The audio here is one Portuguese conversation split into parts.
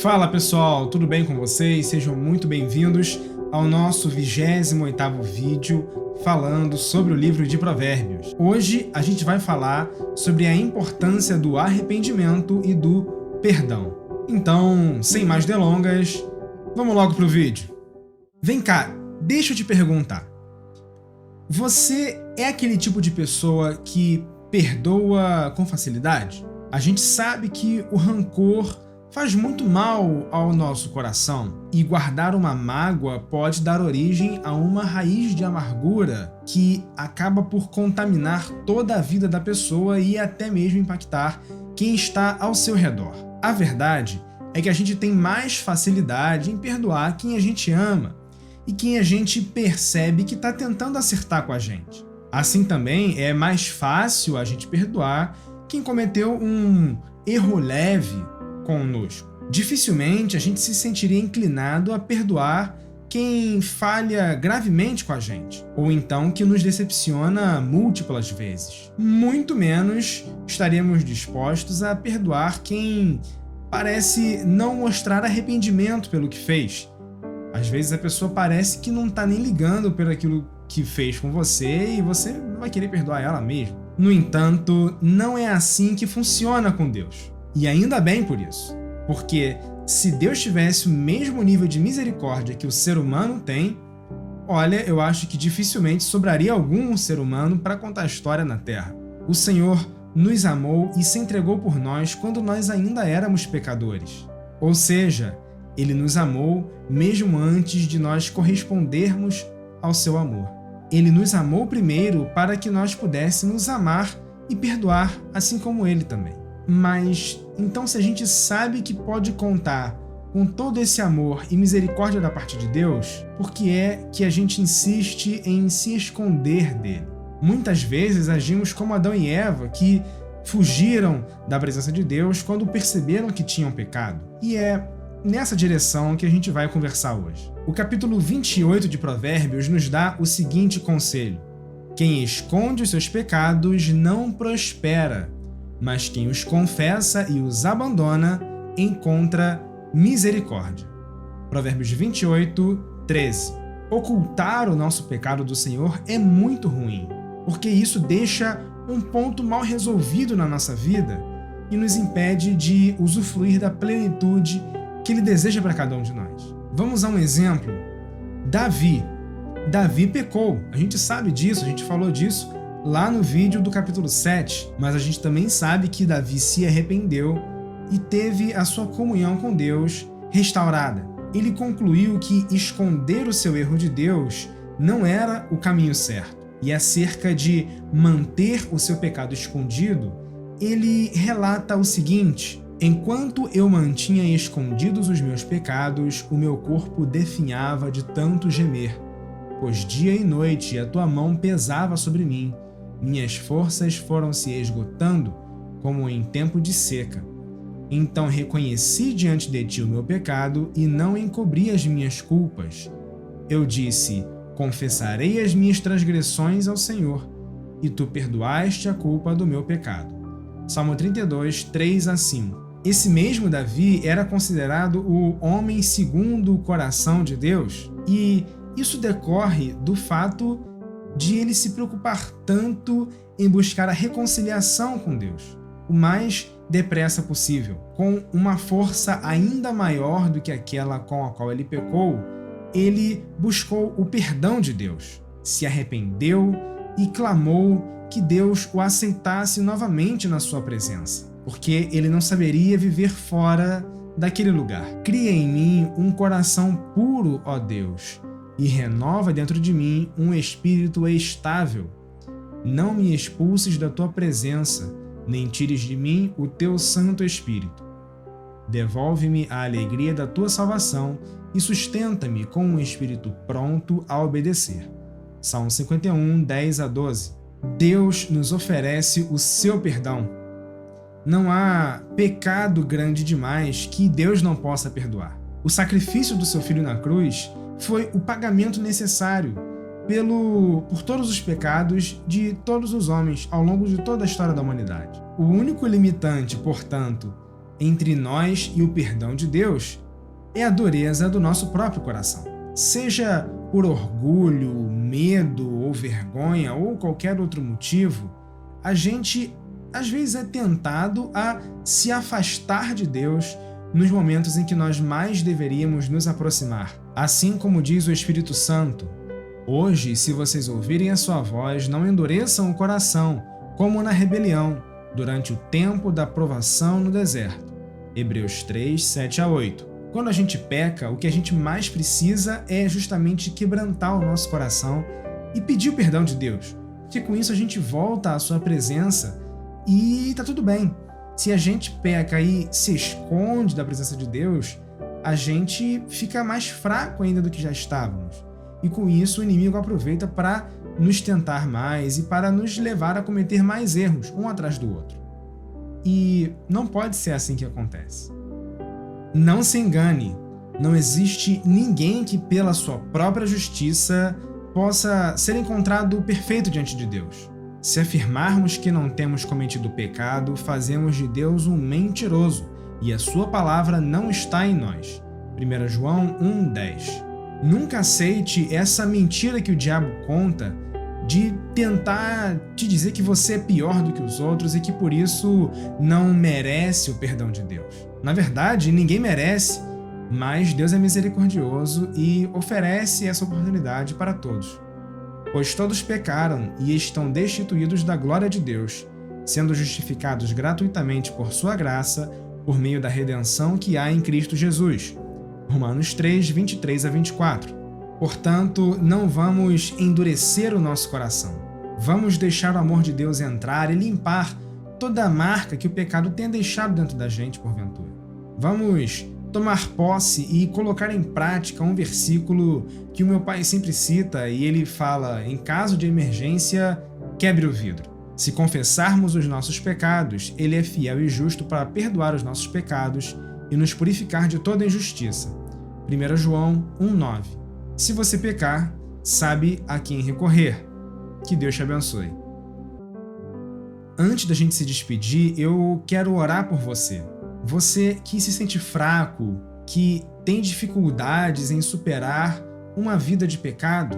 Fala pessoal, tudo bem com vocês? Sejam muito bem-vindos ao nosso 28º vídeo falando sobre o livro de Provérbios. Hoje a gente vai falar sobre a importância do arrependimento e do perdão. Então, sem mais delongas, vamos logo pro vídeo. Vem cá, deixa eu te perguntar. Você é aquele tipo de pessoa que perdoa com facilidade? A gente sabe que o rancor faz muito mal ao nosso coração, e guardar uma mágoa pode dar origem a uma raiz de amargura que acaba por contaminar toda a vida da pessoa e até mesmo impactar quem está ao seu redor. A verdade é que a gente tem mais facilidade em perdoar quem a gente ama e quem a gente percebe que está tentando acertar com a gente. Assim também é mais fácil a gente perdoar quem cometeu um erro leve conosco. Dificilmente a gente se sentiria inclinado a perdoar quem falha gravemente com a gente, ou então que nos decepciona múltiplas vezes. Muito menos estaríamos dispostos a perdoar quem parece não mostrar arrependimento pelo que fez. Às vezes a pessoa parece que não está nem ligando por aquilo que fez com você e você vai querer perdoar ela mesmo. No entanto, não é assim que funciona com Deus. E ainda bem por isso, porque se Deus tivesse o mesmo nível de misericórdia que o ser humano tem, olha, eu acho que dificilmente sobraria algum ser humano para contar a história na Terra. O Senhor nos amou e se entregou por nós quando nós ainda éramos pecadores. Ou seja, Ele nos amou mesmo antes de nós correspondermos ao seu amor. Ele nos amou primeiro para que nós pudéssemos amar e perdoar, assim como Ele também. Mas, então, se a gente sabe que pode contar com todo esse amor e misericórdia da parte de Deus, por que é que a gente insiste em se esconder dele? Muitas vezes agimos como Adão e Eva, que fugiram da presença de Deus quando perceberam que tinham pecado. E é nessa direção que a gente vai conversar hoje. O capítulo 28 de Provérbios nos dá o seguinte conselho: quem esconde os seus pecados não prospera, mas quem os confessa e os abandona encontra misericórdia. Provérbios 28, 13. Ocultar o nosso pecado do Senhor é muito ruim, porque isso deixa um ponto mal resolvido na nossa vida e nos impede de usufruir da plenitude que Ele deseja para cada um de nós. Vamos a um exemplo. Davi pecou, a gente sabe disso, a gente falou disso lá no vídeo do capítulo 7, mas a gente também sabe que Davi se arrependeu e teve a sua comunhão com Deus restaurada. Ele concluiu que esconder o seu erro de Deus não era o caminho certo. E acerca de manter o seu pecado escondido, ele relata o seguinte: enquanto eu mantinha escondidos os meus pecados, o meu corpo definhava de tanto gemer, pois dia e noite a tua mão pesava sobre mim. Minhas forças foram se esgotando como em tempo de seca. Então reconheci diante de ti o meu pecado e não encobri as minhas culpas. Eu disse: confessarei as minhas transgressões ao Senhor, e tu perdoaste a culpa do meu pecado. Salmo 32, 3 a 5. Esse mesmo Davi era considerado o homem segundo o coração de Deus, e isso decorre do fato de ele se preocupar tanto em buscar a reconciliação com Deus, o mais depressa possível. Com uma força ainda maior do que aquela com a qual ele pecou, ele buscou o perdão de Deus, se arrependeu e clamou que Deus o aceitasse novamente na sua presença, porque ele não saberia viver fora daquele lugar. Cria em mim um coração puro, ó Deus, e renova dentro de mim um espírito estável. Não me expulses da tua presença, nem tires de mim o teu Santo Espírito. Devolve-me a alegria da tua salvação e sustenta-me com um espírito pronto a obedecer. Salmo 51, 10 a 12. Deus nos oferece o seu perdão. Não há pecado grande demais que Deus não possa perdoar. O sacrifício do seu Filho na cruz foi o pagamento necessário por todos os pecados de todos os homens ao longo de toda a história da humanidade. O único limitante, portanto, entre nós e o perdão de Deus é a dureza do nosso próprio coração. Seja por orgulho, medo ou vergonha ou qualquer outro motivo, a gente às vezes é tentado a se afastar de Deus nos momentos em que nós mais deveríamos nos aproximar. Assim como diz o Espírito Santo: hoje, se vocês ouvirem a sua voz, não endureçam o coração, como na rebelião, durante o tempo da provação no deserto. Hebreus 3, 7-8. Quando a gente peca, o que a gente mais precisa é justamente quebrantar o nosso coração e pedir o perdão de Deus, porque com isso a gente volta à sua presença e tá tudo bem. Se a gente peca e se esconde da presença de Deus, a gente fica mais fraco ainda do que já estávamos. E com isso o inimigo aproveita para nos tentar mais e para nos levar a cometer mais erros, um atrás do outro. E não pode ser assim que acontece. Não se engane, não existe ninguém que pela sua própria justiça possa ser encontrado perfeito diante de Deus. Se afirmarmos que não temos cometido pecado, fazemos de Deus um mentiroso, e a sua palavra não está em nós. 1 João 1,10. Nunca aceite essa mentira que o diabo conta de tentar te dizer que você é pior do que os outros e que por isso não merece o perdão de Deus. Na verdade, ninguém merece, mas Deus é misericordioso e oferece essa oportunidade para todos. Pois todos pecaram e estão destituídos da glória de Deus, sendo justificados gratuitamente por sua graça, por meio da redenção que há em Cristo Jesus. Romanos 3, 23-24. Portanto, não vamos endurecer o nosso coração. Vamos deixar o amor de Deus entrar e limpar toda a marca que o pecado tenha deixado dentro da gente, porventura. Vamos tomar posse e colocar em prática um versículo que o meu pai sempre cita, e ele fala: em caso de emergência, quebre o vidro. Se confessarmos os nossos pecados, ele é fiel e justo para perdoar os nossos pecados e nos purificar de toda injustiça. 1 João 1,9. Se você pecar, sabe a quem recorrer. Que Deus te abençoe. Antes da gente se despedir, eu quero orar por você. Você que se sente fraco, que tem dificuldades em superar uma vida de pecado,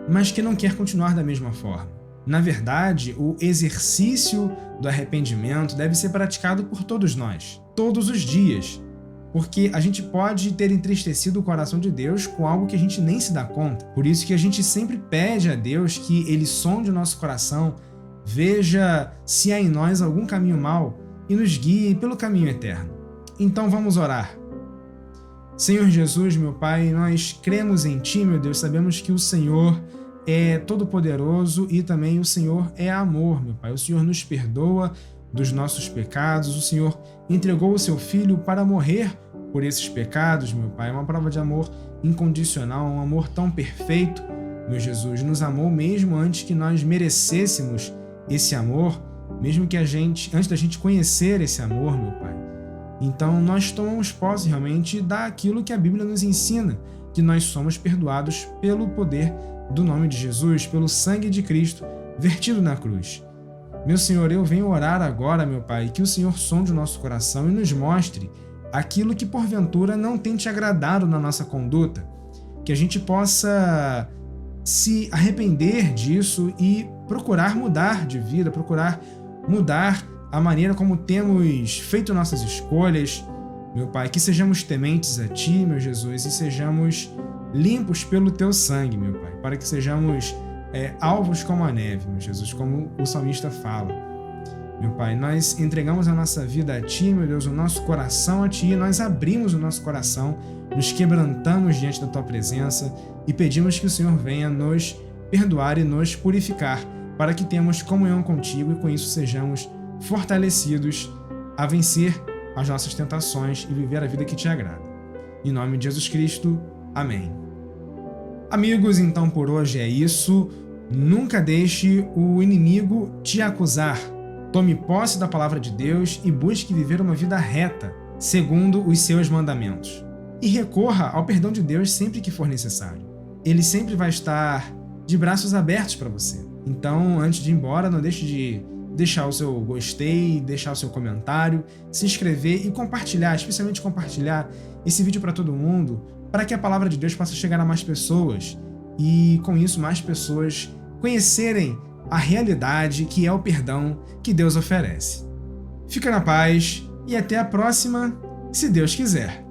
mas que não quer continuar da mesma forma. Na verdade, o exercício do arrependimento deve ser praticado por todos nós, todos os dias, porque a gente pode ter entristecido o coração de Deus com algo que a gente nem se dá conta. Por isso que a gente sempre pede a Deus que Ele sonde o nosso coração, veja se há em nós algum caminho mau e nos guie pelo caminho eterno. Então vamos orar. Senhor Jesus, meu Pai, nós cremos em Ti, meu Deus, sabemos que o Senhor é todo-poderoso e também o Senhor é amor, meu Pai. O Senhor nos perdoa dos nossos pecados, o Senhor entregou o Seu Filho para morrer por esses pecados, meu Pai. É uma prova de amor incondicional, um amor tão perfeito, meu Jesus. Nos amou mesmo antes que nós merecêssemos esse amor, mesmo que antes da gente conhecer esse amor, meu Pai. Então nós tomamos posse realmente daquilo que a Bíblia nos ensina, que nós somos perdoados pelo poder do nome de Jesus, pelo sangue de Cristo vertido na cruz. Meu Senhor, eu venho orar agora, meu Pai, que o Senhor sonde o nosso coração e nos mostre aquilo que porventura não tem te agradado na nossa conduta, que a gente possa se arrepender disso e procurar mudar de vida, procurar mudar a maneira como temos feito nossas escolhas, meu Pai, que sejamos tementes a Ti, meu Jesus, e sejamos limpos pelo Teu sangue, meu Pai, para que sejamos alvos como a neve, meu Jesus, como o salmista fala. Meu Pai, nós entregamos a nossa vida a Ti, meu Deus, o nosso coração a Ti, nós abrimos o nosso coração, nos quebrantamos diante da Tua presença e pedimos que o Senhor venha nos perdoar e nos purificar, para que tenhamos comunhão contigo e com isso sejamos fortalecidos a vencer as nossas tentações e viver a vida que te agrada. Em nome de Jesus Cristo, amém. Amigos, então por hoje é isso. Nunca deixe o inimigo te acusar. Tome posse da palavra de Deus e busque viver uma vida reta, segundo os seus mandamentos. E recorra ao perdão de Deus sempre que for necessário. Ele sempre vai estar de braços abertos para você. Então, antes de ir embora, não deixe de deixar o seu gostei, deixar o seu comentário, se inscrever e compartilhar, especialmente compartilhar esse vídeo para todo mundo, para que a palavra de Deus possa chegar a mais pessoas e, com isso, mais pessoas conhecerem a realidade que é o perdão que Deus oferece. Fica na paz e até a próxima, se Deus quiser.